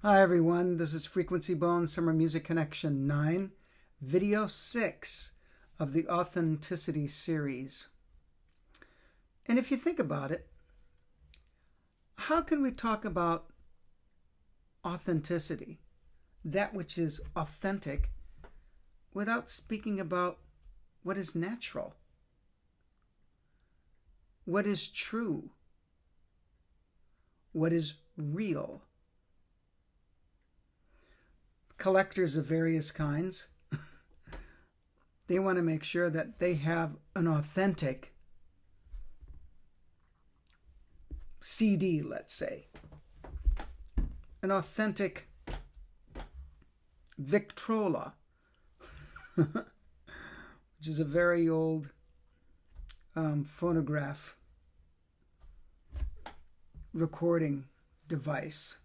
Hi everyone, this is Frequency Bone Summer Music Connection 9, Video 6 of the Authenticity series. And if you think about it, how can we talk about authenticity, that which is authentic, without speaking about what is natural, what is true, what is real? Collectors of various kinds, they want to make sure that they have an authentic CD, let's say, an authentic Victrola, which is a very old phonograph recording device.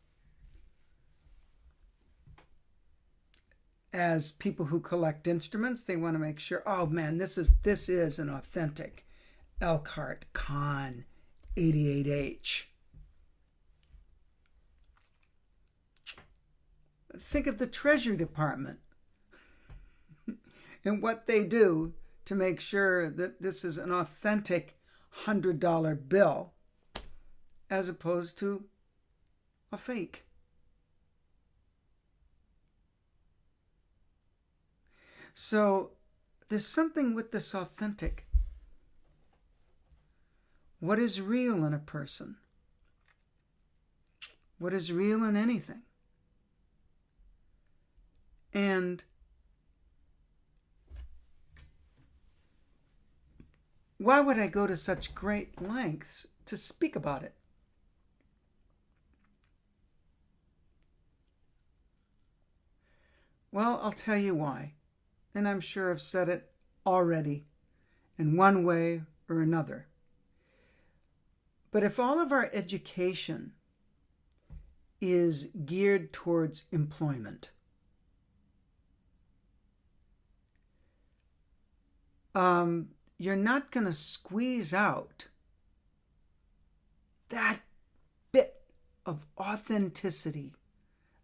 As people who collect instruments, they want to make sure, oh man, this is an authentic Elkhart Con 88H. Think of the Treasury Department and what they do to make sure that this is an authentic $100 bill as opposed to a fake. So there's something with this authentic. What is real in a person? What is real in anything? And why would I go to such great lengths to speak about it? Well, I'll tell you why. And I'm sure I've said it already in one way or another. But if all of our education is geared towards employment, you're not going to squeeze out that bit of authenticity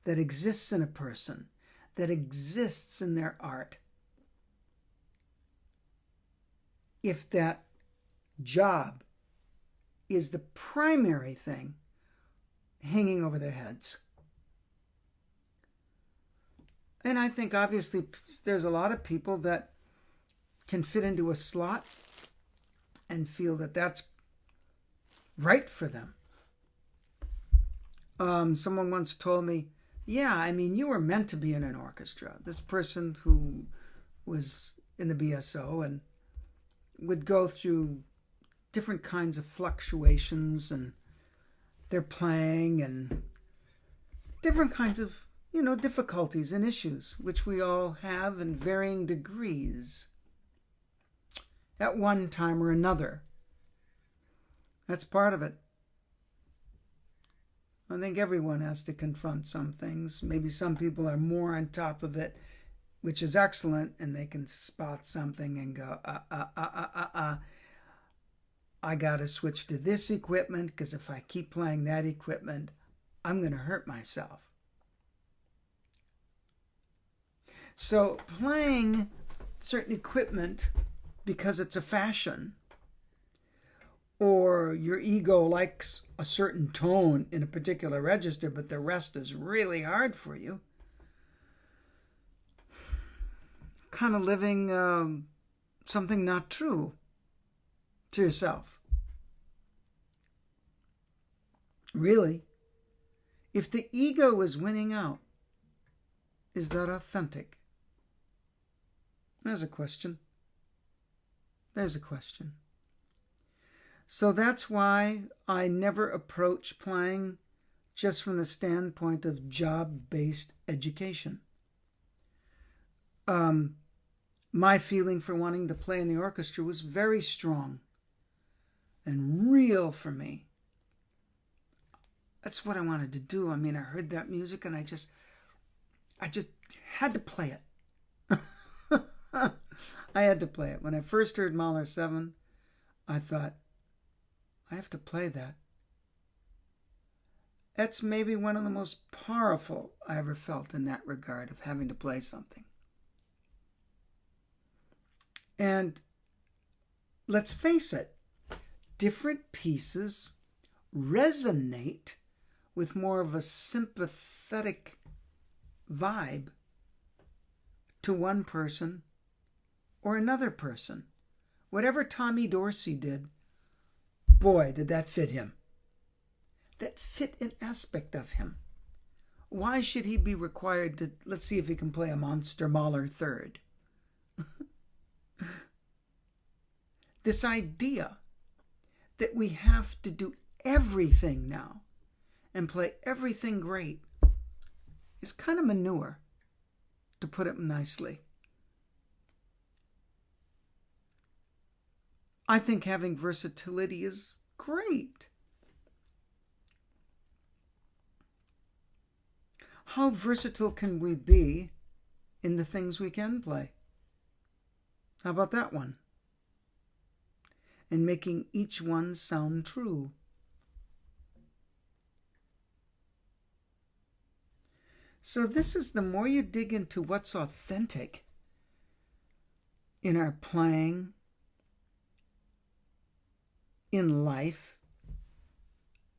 that exists in a person, that exists in their art, if that job is the primary thing hanging over their heads. And I think obviously there's a lot of people that can fit into a slot and feel that that's right for them. Someone once told me, yeah, I mean, you were meant to be in an orchestra. This person who was in the BSO and would go through different kinds of fluctuations and their playing and different kinds of, difficulties and issues, which we all have in varying degrees at one time or another. That's part of it. I think everyone has to confront some things. Maybe some people are more on top of it, which is excellent, and they can spot something and go, I got to switch to this equipment because if I keep playing that equipment, I'm going to hurt myself. So playing certain equipment because it's a fashion, or your ego likes a certain tone in a particular register, but the rest is really hard for you, kind of living something not true to yourself. Really, if the ego is winning out, is that authentic? There's a question. There's a question. So that's why I never approach playing just from the standpoint of job-based education. My feeling for wanting to play in the orchestra was very strong and real for me. That's what I wanted to do. I mean, I heard that music and I just had to play it. I had to play it. When I first heard Mahler 7, I thought, I have to play that. That's maybe one of the most powerful I ever felt in that regard of having to play something. And let's face it, different pieces resonate with more of a sympathetic vibe to one person or another person. Whatever Tommy Dorsey did, boy, did that fit him. That fit an aspect of him. Why should he be required to, let's see if he can play a Monster Mahler third? This idea that we have to do everything now and play everything great is kind of manure, to put it nicely. I think having versatility is great. How versatile can we be in the things we can play? How about that one? And making each one sound true. So this is, the more you dig into what's authentic in our playing, in life,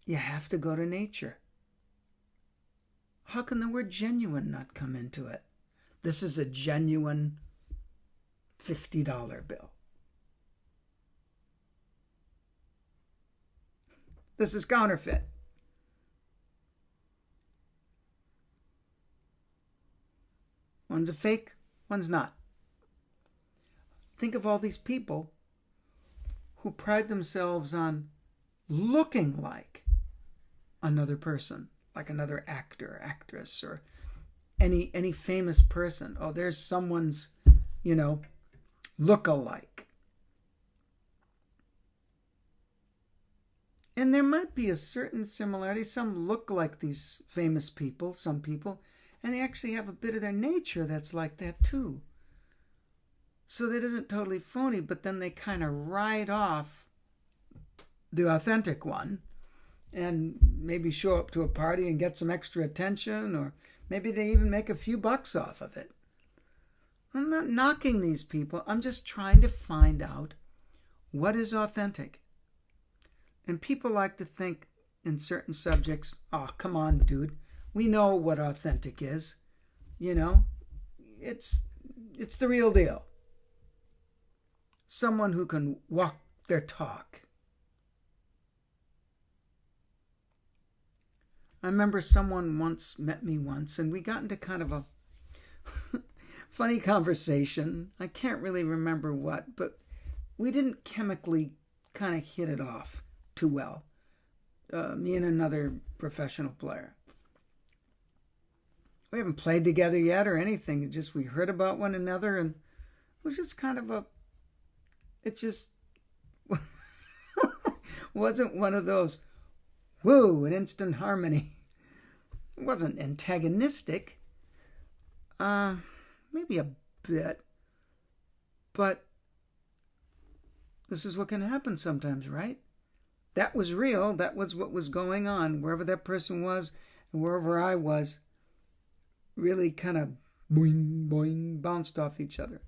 you have to go to nature. How can the word genuine not come into it? This is a genuine $50 bill. This is counterfeit. One's a fake, one's not. Think of all these people who pride themselves on looking like another person, like another actor, actress, or any famous person. Oh, there's someone's, look-alike. And there might be a certain similarity. Some look like these famous people, some people, and they actually have a bit of their nature that's like that too. So that isn't totally phony, but then they kind of ride off the authentic one and maybe show up to a party and get some extra attention, or maybe they even make a few bucks off of it. I'm not knocking these people. I'm just trying to find out what is authentic. And people like to think in certain subjects, oh, come on, dude. We know what authentic is. It's the real deal. Someone who can walk their talk. I remember someone met me once, and we got into kind of a funny conversation. I can't really remember what, but we didn't chemically kind of hit it off too well. Me and another professional player. We haven't played together yet or anything. It just, we heard about one another, and it was just kind of it just wasn't one of those, woo, an instant harmony. It wasn't antagonistic. Maybe a bit. But this is what can happen sometimes, right? That was real. That was what was going on. Wherever that person was and wherever I was, really kind of boing, boing, bounced off each other.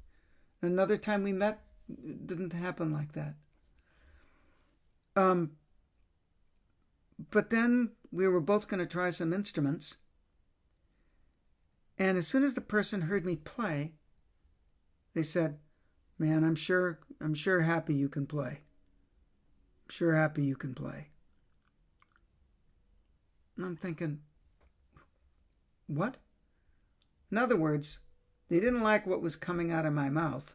Another time we met, it didn't happen like that. But then we were both going to try some instruments. And as soon as the person heard me play, they said, man, I'm sure happy you can play. I'm sure happy you can play. And I'm thinking, what? In other words, they didn't like what was coming out of my mouth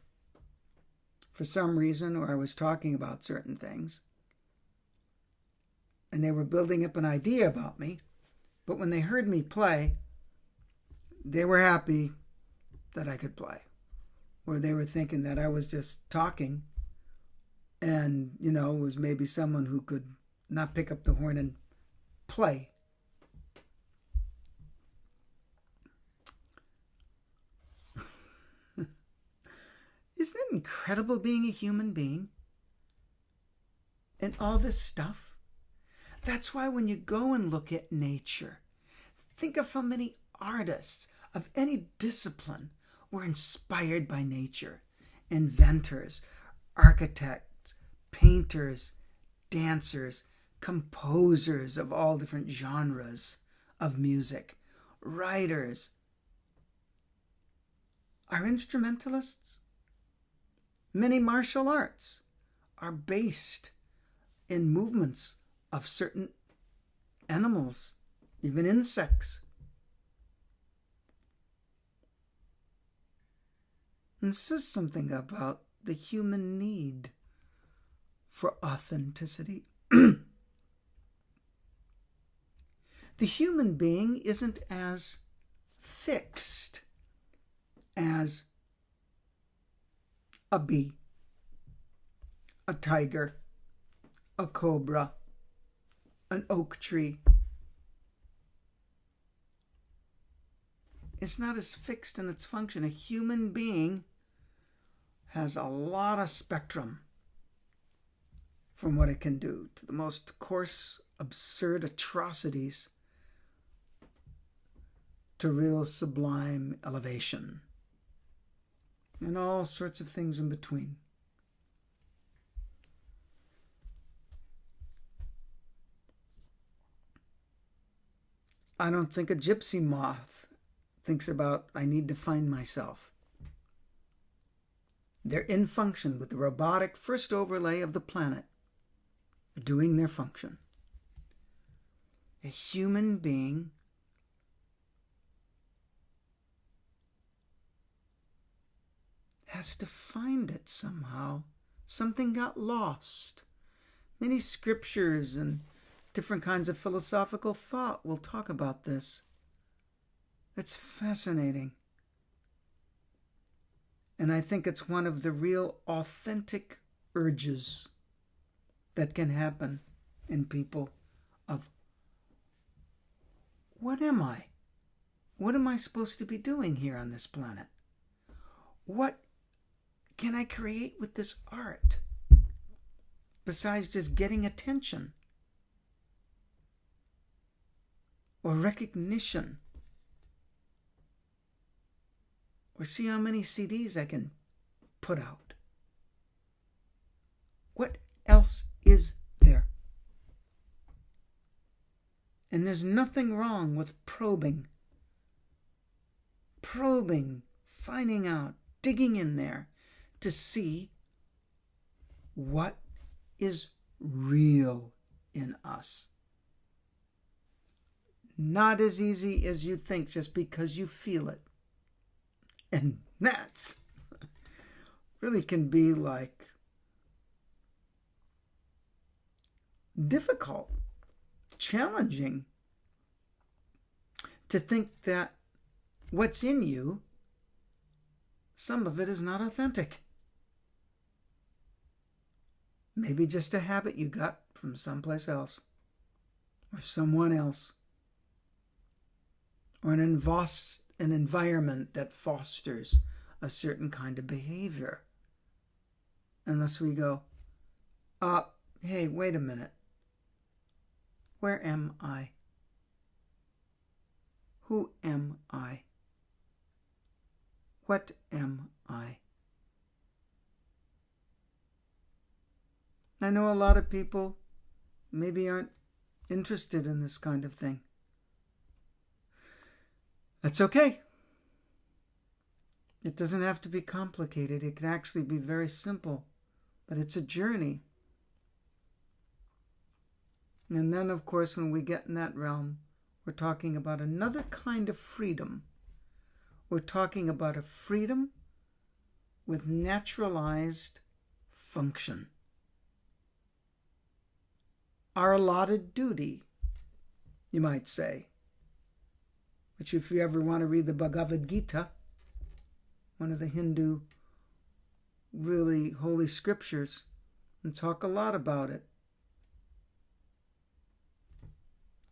for some reason, or I was talking about certain things. And they were building up an idea about me. But when they heard me play, they were happy that I could play. Or they were thinking that I was just talking and, was maybe someone who could not pick up the horn and play. Isn't it incredible being a human being? And all this stuff? That's why when you go and look at nature, think of how many artists of any discipline were inspired by nature. Inventors, architects, painters, dancers, composers of all different genres of music, writers. Are instrumentalists? Many martial arts are based in movements of certain animals, even insects. And this is something about the human need for authenticity. The human being isn't as fixed as a bee, a tiger, a cobra, an oak tree. It's not as fixed in its function. A human being has a lot of spectrum from what it can do to the most coarse, absurd atrocities to real sublime elevation and all sorts of things in between. I don't think a gypsy moth thinks about, I need to find myself. They're in function with the robotic first overlay of the planet, doing their function. A human being has to find it somehow. Something got lost. Many scriptures and different kinds of philosophical thought will talk about this. It's fascinating. And I think it's one of the real authentic urges that can happen in people of, what am I? What am I supposed to be doing here on this planet? What can I create with this art besides just getting attention or recognition? Or see how many CDs I can put out. What else is there? And there's nothing wrong with probing, finding out, digging in there to see what is real in us. Not as easy as you think just because you feel it. And that's really can be like difficult, challenging to think that what's in you, some of it is not authentic. Maybe just a habit you got from someplace else or someone else, or an environment that fosters a certain kind of behavior. Unless we go, hey, wait a minute. Where am I? Who am I? What am I? I know a lot of people maybe aren't interested in this kind of thing. That's okay. It doesn't have to be complicated. It can actually be very simple, but it's a journey. And then, of course, when we get in that realm, we're talking about another kind of freedom. We're talking about a freedom with naturalized function. Our allotted duty, you might say, which if you ever want to read the Bhagavad Gita, one of the Hindu really holy scriptures, and talk a lot about it.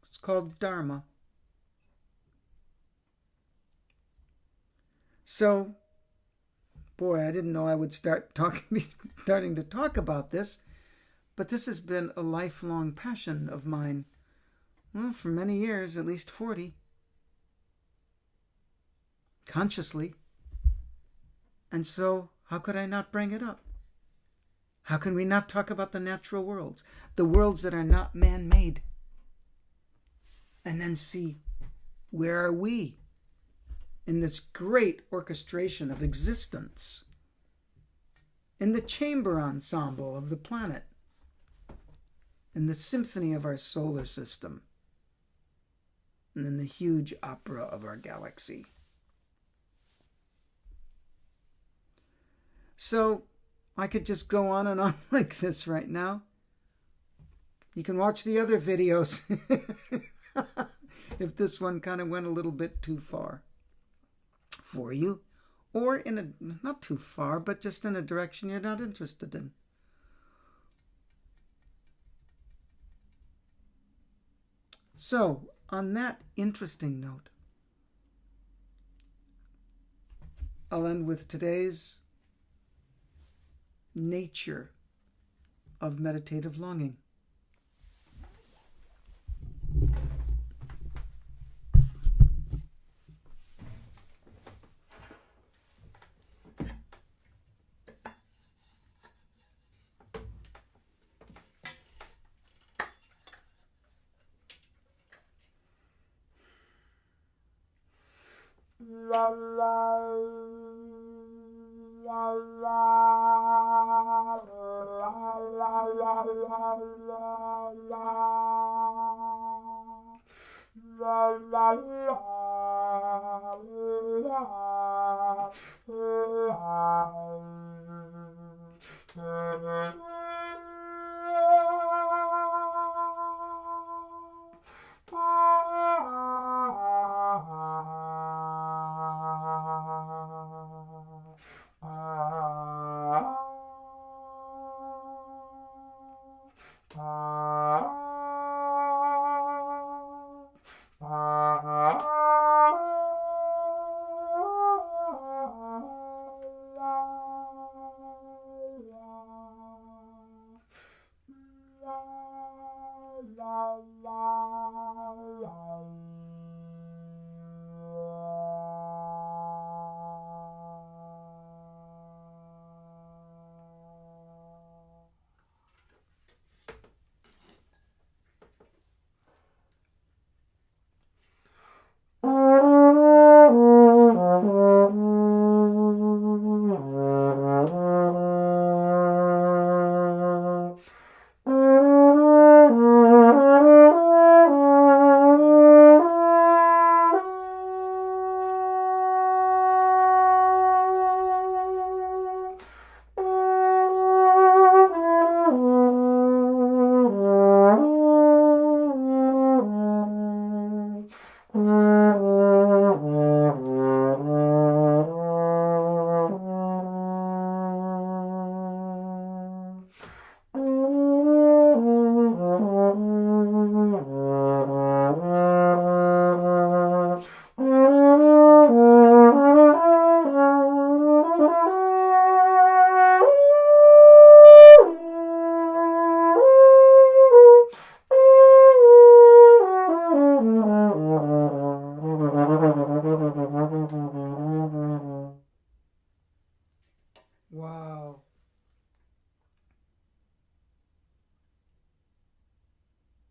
It's called Dharma. So, boy, I didn't know I would starting to talk about this, But this has been a lifelong passion of mine, well, for many years, at least 40, consciously. And so, how could I not bring it up? How can we not talk about the natural worlds, the worlds that are not man-made? And then see, where are we in this great orchestration of existence? In the chamber ensemble of the planet, in the symphony of our solar system, and in the huge opera of our galaxy. So, I could just go on and on like this right now. You can watch the other videos if this one kind of went a little bit too far for you, or in a, not too far, but just in a direction you're not interested in. So, on that interesting note, I'll end with today's nature of meditative longing. La la la la la la la Wow.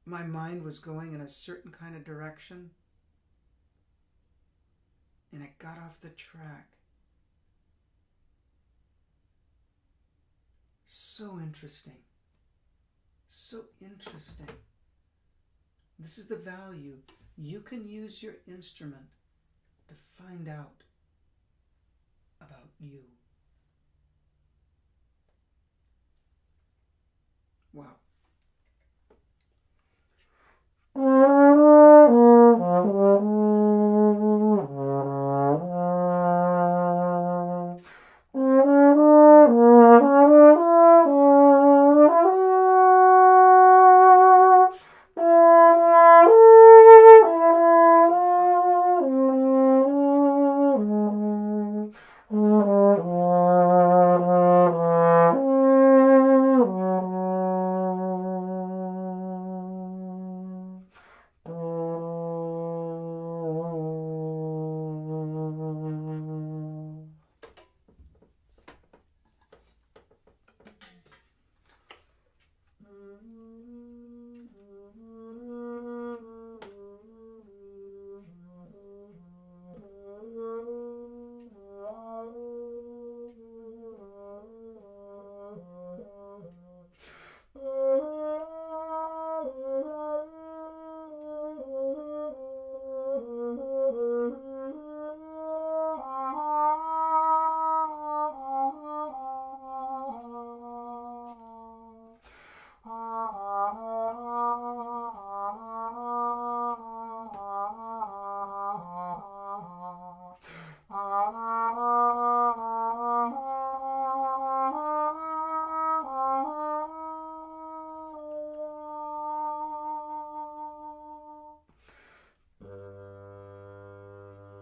My mind was going in a certain kind of direction, and it got off the track. So interesting. So interesting. This is the value. You can use your instrument to find out about you. Wow.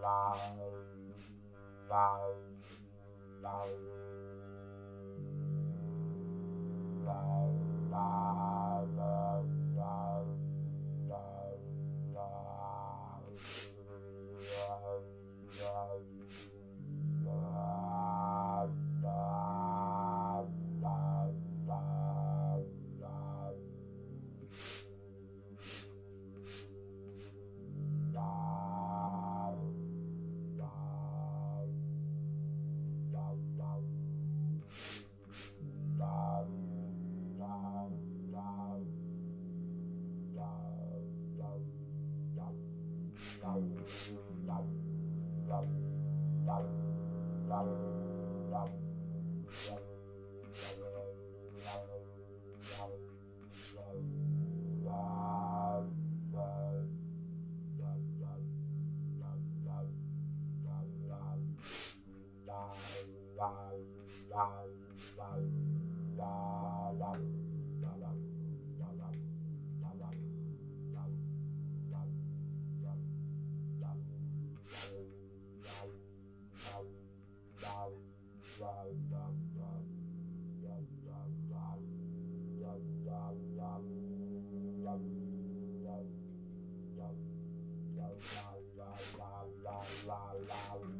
la la la